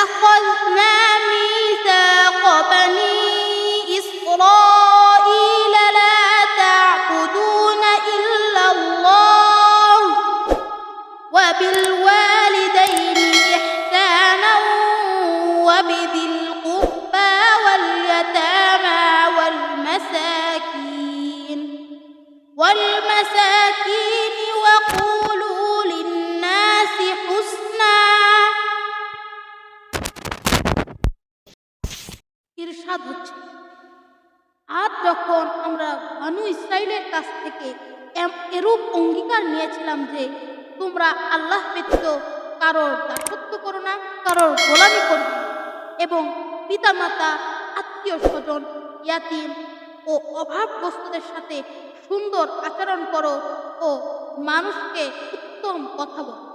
أخذنا ميثاق بني إسرائيل لا تعبدون إلا الله وبالوالدين إحسانا وبذي القربى واليتامى والمساكين وقولوا للناس حسنا। ইরশাদ হচ্ছে, আর যখন আমরা বনু ইসরাইলের কাছ থেকে এরূপ অঙ্গীকার নিয়েছিলাম যে তোমরা আল্লাহ ব্যতীত কারোর দাসত্ব করো না, কারোর গোলামি করো না, এবং পিতামাতা, আত্মীয় স্বজন, ইয়াতিম ও অভাবগ্রস্তদের সাথে সুন্দর আচরণ করো ও মানুষকে উত্তম কথা বলো।